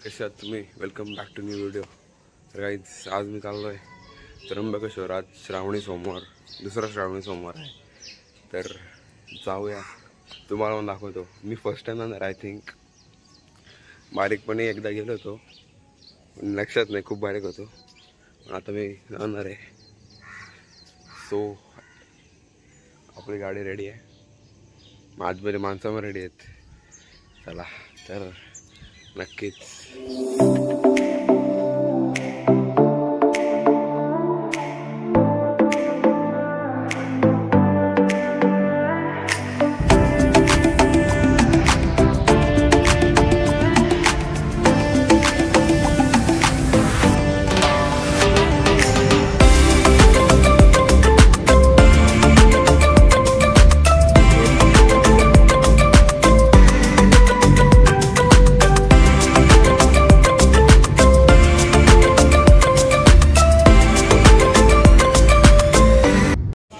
कसे आहात तुम्ही? Welcome back to new video. तर गाईज आज मी चाललो आहे त्र्यंबकेश्वर. आज श्रावणी सोमवार, दुसरा श्रावणी सोमवार आहे. तर जाऊया, तुम्हाला पण दाखवतो. मी फर्स्ट टाइम जाणार. आय थिंक बारीकपणे एकदा गेलो होतो, लक्षात नाही, खूप बारीक होतो. पण आता मी जाणार आहे. सो आपली गाडी रेडी आहे, आजमध्ये माणसं रेडी आहेत. चला तर नक्कीच.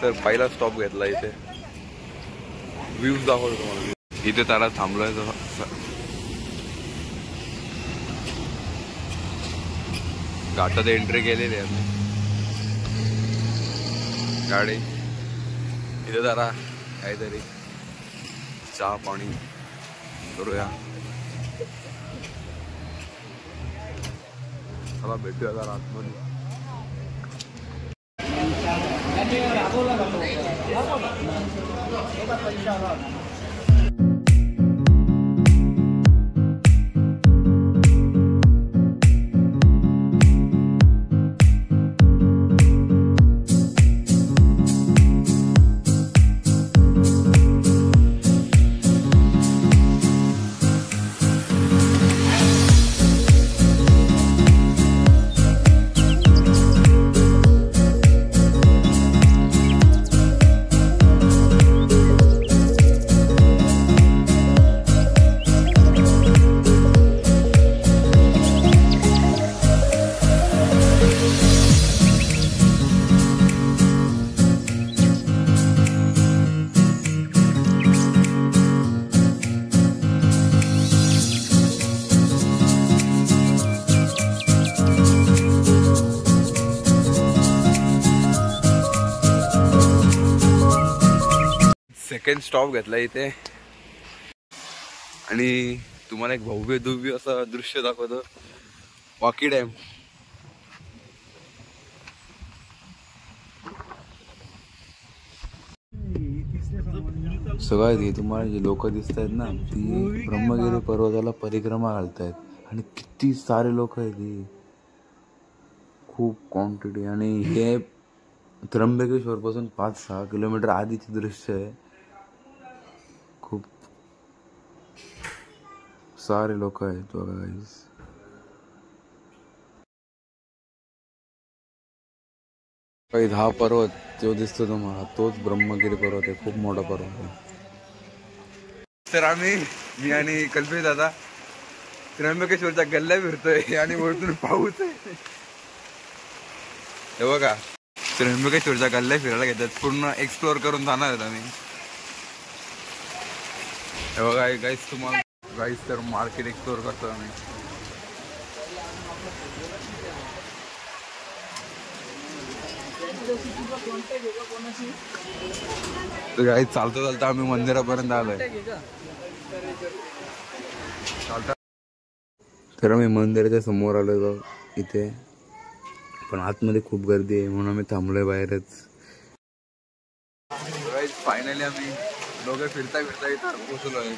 तर पहिला स्टॉप घेतला इथे, व्ह्यूज दाखवतो तुम्हाला. इथे त्याला थांबलोय. घाटात एंट्री केलेली आहे गाडी. इथे जरा काहीतरी चहा पाणी करूया. चला भेटूया जरा आतमध्ये. सेकंड स्टॉप घेतला इथे आणि तुम्हाला एक भव्य दिव्य असं दृश्य दाखवतो. वाकी डॅम. सगळ्यात तुम्हाला जे लोक दिसत आहेत ना, ती ब्रह्मगिरी पर्वताला परिक्रमा घालतायत. आणि किती सारे लोक आहेत, ही खूप क्वांटिटी. आणि हे त्र्यंबकेश्वर पासून 5-6 किलोमीटर आधीचे दृश्य आहे. खूप सारे लोक आहेत बघा गाईस. हा पर्वत जो दिसतो तुम्हाला, तोच ब्रह्मगिरी पर्वत आहे. खूप मोठा पर्वत आहे. तर मी आणि कल्पेश दादा त्र्यंबकेश्वरच्या गल्ल्या फिरतोय आणि वरतून पाऊस आहे. हे बघा, त्र्यंबकेश्वरच्या गल्ल्या फिरायला घेतात, पूर्ण एक्सप्लोअर करून जाणार आहेत आम्ही. हे बघा गाईस, तुम्हाला गाईस तर मार्केट एक्सप्लोअर करतो आम्ही. तर गाईस चालता चालता आम्ही मंदिरापर्यंत आलोय. तर आम्ही मंदिराच्या समोर आलोय बघ इथे, पण आतमध्ये खूप गर्दी आहे म्हणून आम्ही थांबलोय बाहेरच. फायनली आम्ही दोघे फिरता इथं पोहोचलोय.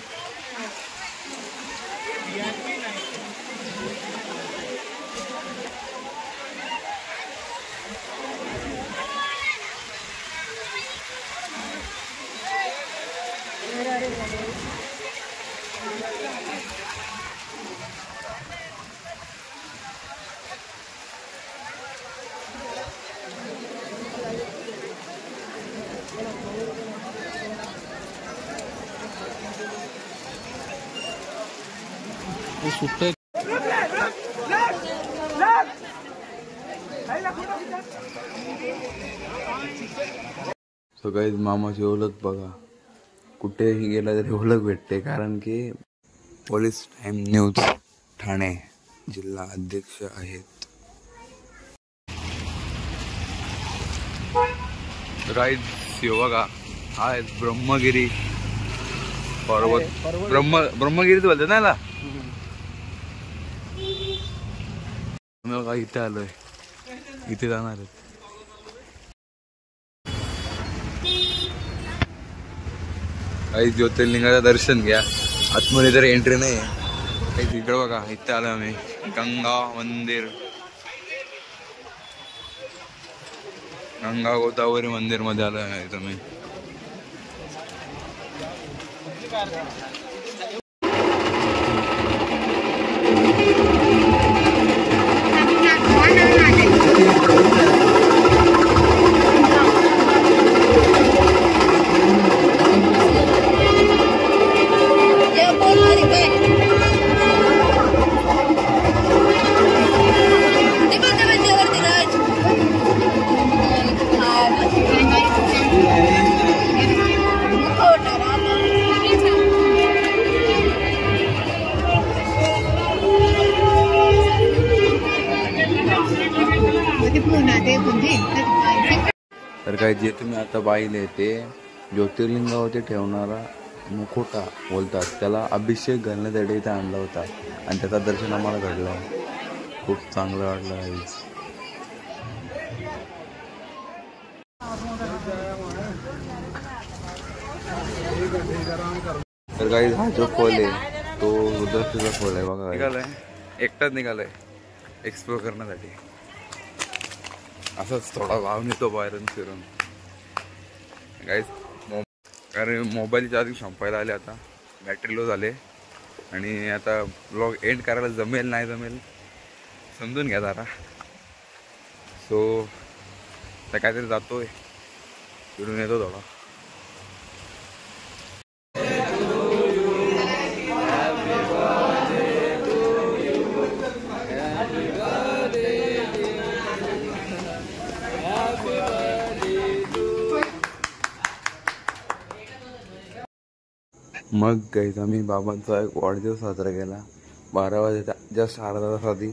सुट्टे सो गाईज मामाची ओळख बघा, कुठेही गेला तरी ओळख भेटते, कारण की पोलीस टाइम न्यूज ठाणे जिल्हा अध्यक्ष आहेत. गाईज यो बघा हा आहे ब्रह्मगिरी पर्वत. ब्रह्मगिरीच बोलतात ना याला. मी बघा इथे आलोय, इथे जाणार आहेत. काही ज्योतिर्लिंगाचं दर्शन घ्या. आतमध्ये तर एंट्री नाही आहे. काही तिकडे बघा इथे आलो आम्ही गंगा मंदिर, गंगा गोदावरी मंदिर मध्ये आलो आहे तुम्ही. तर काय जे तुम्ही आता पाहिले ते ज्योतिर्लिंगावरती ठेवणारा मुखोटा बोलतात, त्याला अभिषेक घालण्यासाठी इथे आणला होता आणि त्याचा दर्शन आम्हाला घडलं. खूप चांगलं वाटलं आहे. तर काही हा जो खोल आहे तो रुद्राक्षाचा खोल आहे बघा. निघालाय एकटाच निघालाय एक्सप्लोर करण्यासाठी. असंच थोडा भाव नेतो बाहेरून फिरून गाईज. कारण मोबाईल चार्जिंग संपायला आले, आता बॅटरी लो झाले आणि आता ब्लॉग एंड करायला जमेल नाही जमेल समजून घ्या जरा. सो त्या काहीतरी जातोय फिरून येतो थोडा. मग गाईज आम्ही बाबांचा एक वाढदिवस साजरा केला 12 वाजता, जस्ट अर्धा तास आधी.